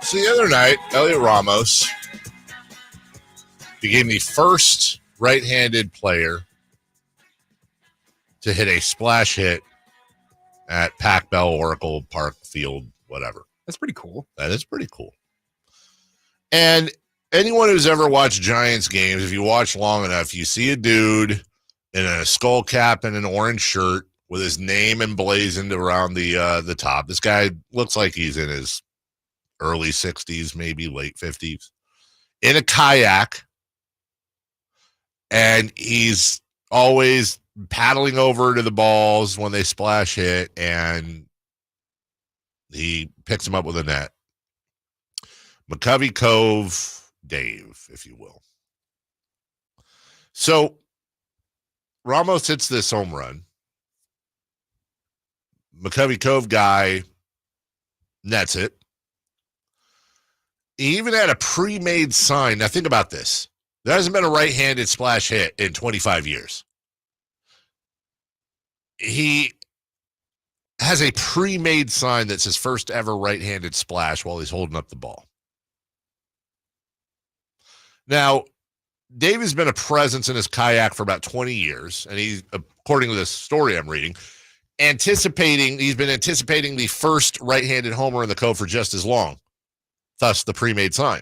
So the other night, Heliot Ramos became the first right-handed player to hit a splash hit at Pac Bell, Oracle Park Field, whatever. That's pretty cool. That is pretty cool. And anyone who's ever watched Giants games, if you watch long enough, you see a dude in a skull cap and an orange shirt with his name emblazoned around the top. This guy looks like he's in his early 60s, maybe late 50s, in a kayak. And he's always paddling over to the balls when they splash hit, and he picks them up with a net. McCovey Cove Dave, if you will. So Ramos hits this home run. McCovey Cove guy nets it. He even had a pre-made sign. Now think about this. There hasn't been a right-handed splash hit in 25 years. He has a pre-made sign that says first ever right-handed splash while he's holding up the ball. Now, Dave has been a presence in his kayak for about 20 years, and he's, according to this story I'm reading, he's been anticipating the first right-handed homer in the Cove for just as long, thus the pre-made sign.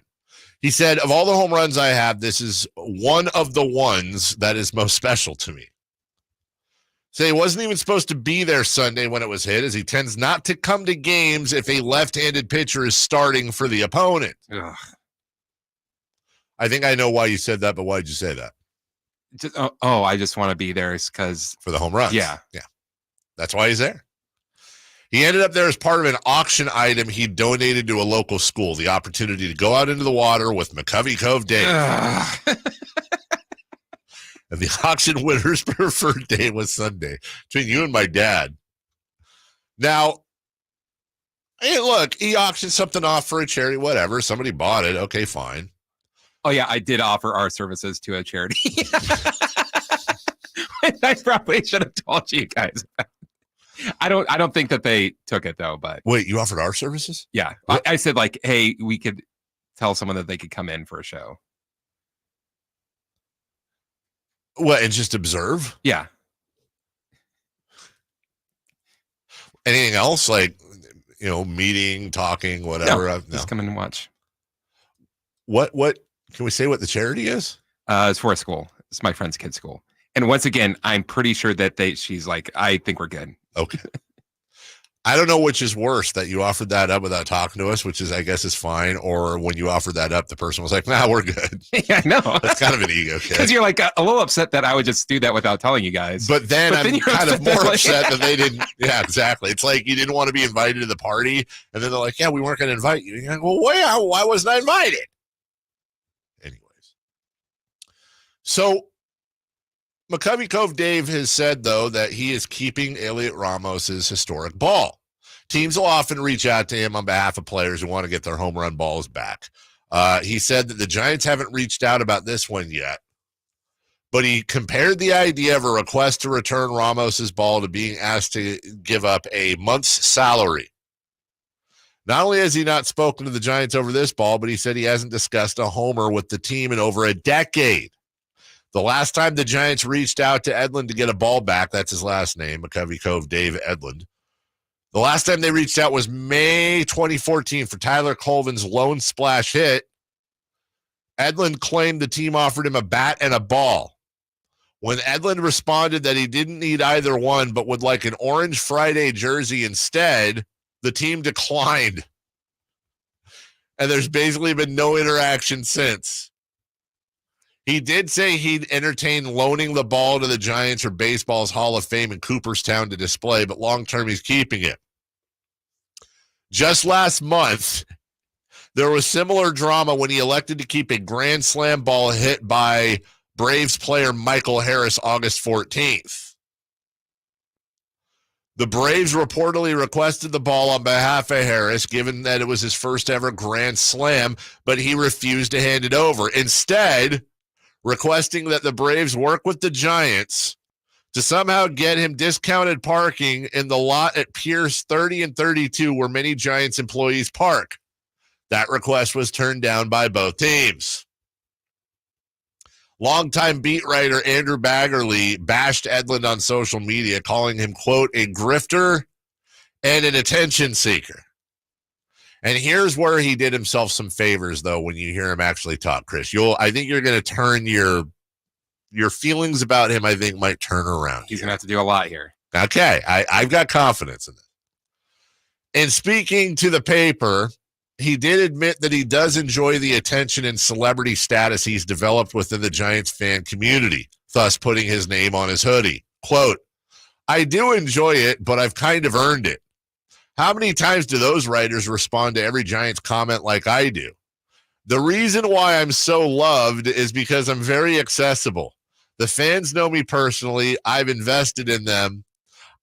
He said, of all the home runs I have, this is one of the ones that is most special to me. So he wasn't even supposed to be there Sunday when it was hit, as he tends not to come to games if a left-handed pitcher is starting for the opponent. Ugh. I think I know why you said that, but why did you say that? I just want to be there because for the home runs. Yeah. That's why he's there. He ended up there as part of an auction item he donated to a local school, the opportunity to go out into the water with McCovey Cove Dave. And the auction winner's preferred day was Sunday, between you and my dad. Now, hey, look, he auctioned something off for a charity, whatever. Somebody bought it. Okay, fine. Oh, yeah, I did offer our services to a charity. I probably should have told you guys. I don't think that they took it, though. But wait, you offered our services? Yeah. I said, like, hey, we could tell someone that they could come in for a show. What, and just observe? Yeah. Anything else? Like, meeting, talking, whatever? No, just come in and watch. What? Can we say what the charity is? It's for a school. It's my friend's kid's school. And once again, I'm pretty sure that she's like, I think we're good. Okay. I don't know which is worse, that you offered that up without talking to us, which is, I guess, is fine, or when you offered that up, the person was like, nah, we're good. Yeah, I know. That's kind of an ego kid. Because you're like a little upset that I would just do that without telling you guys. But then I'm kind of more upset that they didn't. Yeah, exactly. It's like you didn't want to be invited to the party, and then they're like, yeah, we weren't going to invite you. And you're like, well, why wasn't I invited? Anyways. So McCovey Cove Dave has said, though, that he is keeping Heliot Ramos's historic ball. Teams will often reach out to him on behalf of players who want to get their home run balls back. He said that the Giants haven't reached out about this one yet, but he compared the idea of a request to return Ramos's ball to being asked to give up a month's salary. Not only has he not spoken to the Giants over this ball, but he said he hasn't discussed a homer with the team in over a decade. The last time the Giants reached out to Edlund to get a ball back, that's his last name, McCovey Cove Dave Edlund. The last time they reached out was May 2014 for Tyler Colvin's lone splash hit. Edlund claimed the team offered him a bat and a ball. When Edlund responded that he didn't need either one but would like an Orange Friday jersey instead, the team declined. And there's basically been no interaction since. He did say he'd entertain loaning the ball to the Giants or baseball's Hall of Fame in Cooperstown to display, but long-term he's keeping it. Just last month, there was similar drama when he elected to keep a grand slam ball hit by Braves player Michael Harris August 14th. The Braves reportedly requested the ball on behalf of Harris, given that it was his first ever grand slam, but he refused to hand it over. Instead, requesting that the Braves work with the Giants to somehow get him discounted parking in the lot at Piers 30 and 32 where many Giants employees park. That request was turned down by both teams. Longtime beat writer Andrew Baggerly bashed Edlund on social media, calling him, quote, a grifter and an attention seeker. And here's where he did himself some favors, though, when you hear him actually talk, Chris. I think you're going to turn your feelings about him, I think, might turn around. He's going to have to do a lot here. Okay, I've got confidence in this. And speaking to the paper, he did admit that he does enjoy the attention and celebrity status he's developed within the Giants fan community, thus putting his name on his hoodie. Quote, I do enjoy it, but I've kind of earned it. How many times do those writers respond to every Giants comment like I do? The reason why I'm so loved is because I'm very accessible. The fans know me personally. I've invested in them.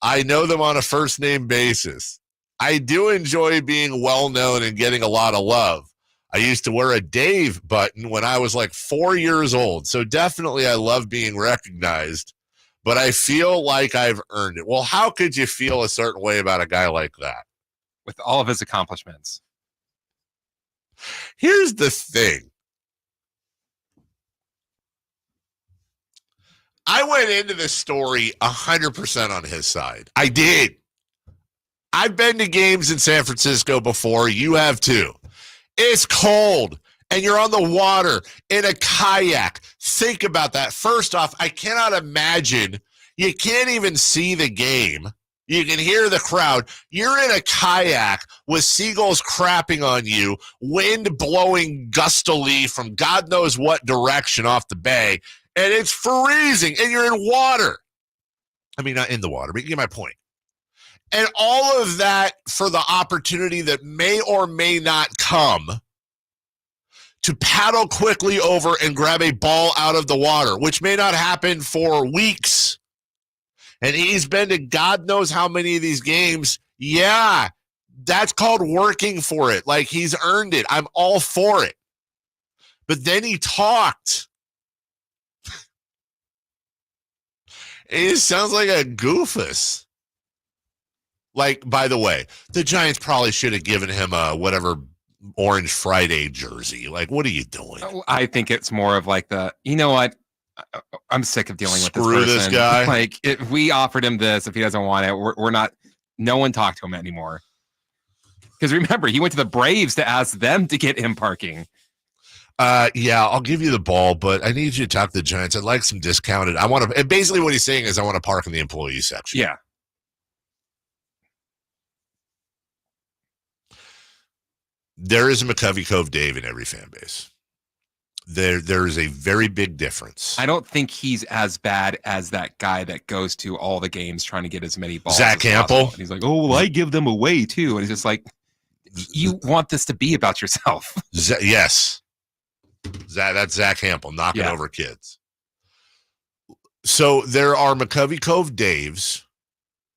I know them on a first-name basis. I do enjoy being well-known and getting a lot of love. I used to wear a Dave button when I was like 4 years old, so definitely I love being recognized, but I feel like I've earned it. Well, how could you feel a certain way about a guy like that? With all of his accomplishments. Here's the thing. I went into this story 100% on his side. I did. I've been to games in San Francisco before. You have too. It's cold, and you're on the water in a kayak. Think about that. First off, I cannot imagine. You can't even see the game. You can hear the crowd. You're in a kayak with seagulls crapping on you, wind blowing gustily from God knows what direction off the bay, and it's freezing, and you're in water. I mean, not in the water, but you get my point. And all of that for the opportunity that may or may not come to paddle quickly over and grab a ball out of the water, which may not happen for weeks. And he's been to God knows how many of these games. Yeah, that's called working for it. Like, he's earned it. I'm all for it. But then he talked. It sounds like a goofus. Like, by the way, the Giants probably should have given him a whatever Orange Friday jersey. Like, what are you doing? I think it's more of like you know what? I'm sick of dealing with Screw this person. This guy. Like, if we offered him this, if he doesn't want it, we're not, no one talked to him anymore. Because remember, he went to the Braves to ask them to get him parking. Yeah, I'll give you the ball, but I need you to talk to the Giants. I'd like some discounted. I want to, and basically what he's saying is I want to park in the employee section. Yeah. There is a McCovey Cove Dave in every fan base. There is a very big difference. I don't think he's as bad as that guy that goes to all the games trying to get as many balls Zach as Campbell. possible. And he's like, oh, well, I give them away too. And he's just like, you want this to be about yourself. Yes. That's Zach Campbell knocking over kids. So there are McCovey Cove Daves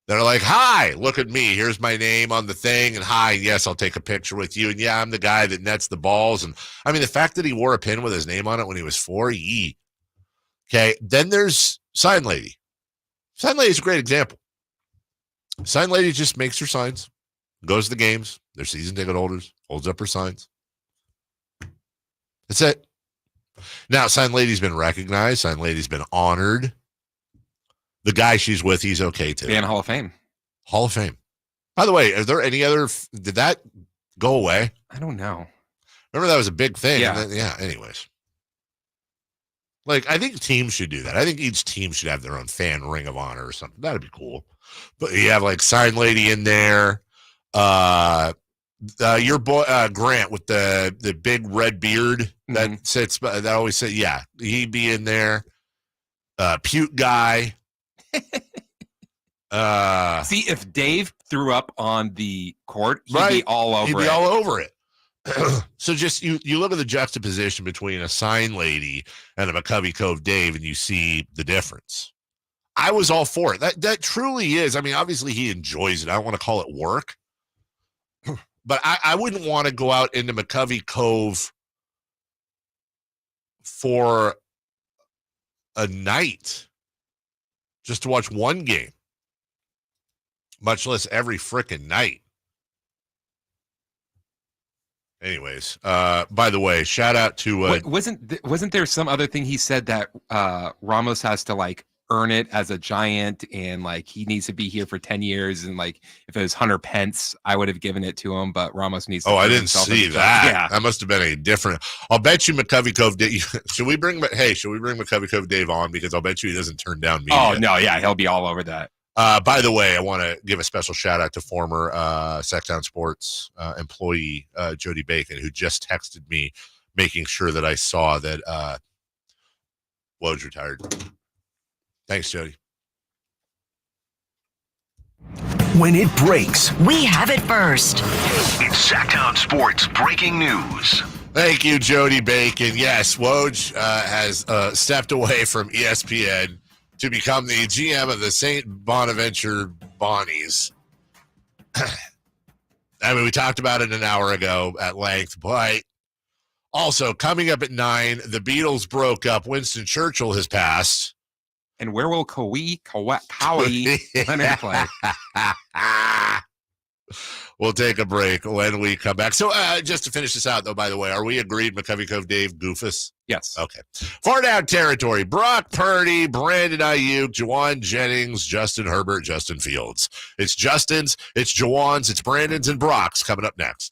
that are like, hi, look at me. Here's my name on the thing. And hi, yes, I'll take a picture with you. And yeah, I'm the guy that nets the balls. And I mean, the fact that he wore a pin with his name on it when he was 4, yee. Okay. Then there's Sign Lady. Sign Lady is a great example. Sign Lady just makes her signs, goes to the games. They're season ticket holders, holds up her signs. That's it. Now, Sign Lady's been recognized. Sign Lady's been honored. The guy she's with, he's okay too. Being Hall of Fame. Hall of Fame. By the way, are there any other? Did that go away? I don't know. Remember that was a big thing. Yeah. And then, anyways, like I think teams should do that. I think each team should have their own fan ring of honor or something. That'd be cool. But you have like Sign Lady in there. Your boy Grant with the big red beard that sits. That always said, yeah, he'd be in there. Puke guy. See, if Dave threw up on the court, he'd right. be all over it. He'd be all over it. So just you look at the juxtaposition between a Sign Lady and a McCovey Cove Dave, and you see the difference. I was all for it. That truly is. I mean, obviously he enjoys it. I don't want to call it work, but I wouldn't want to go out into McCovey Cove for a night just to watch one game, much less every frickin' night. Anyways, by the way, shout out to wasn't there some other thing he said that Ramos has to like earn it as a Giant, and like he needs to be here for 10 years, and like if it was Hunter Pence, I would have given it to him, but Ramos needs to I didn't see that. Yeah, that must have been a different. I'll bet you McCovey Cove Dave. Should we bring McCovey Cove Dave on, because I'll bet you he doesn't turn down media. Oh no, yeah, he'll be all over that. By the way, I want to give a special shout out to former Sactown Sports employee Jody Bacon, who just texted me making sure that I saw that Woj retired. Thanks, Jody. When it breaks, we have it first. It's Sactown Sports breaking news. Thank you, Jody Bacon. Yes, Woj has stepped away from ESPN to become the GM of the St. Bonaventure Bonnies. I mean, we talked about it an hour ago at length, but also coming up at 9, the Beatles broke up. Winston Churchill has passed. And where will Cowie Leonard play? We'll take a break when we come back. So just to finish this out, though, by the way, are we agreed McCovey Cove Dave Goofus? Yes. Okay. Far down territory. Brock Purdy, Brandon Ayuk, Juwan Jennings, Justin Herbert, Justin Fields. It's Justin's, it's Juwan's, it's Brandon's, and Brock's coming up next.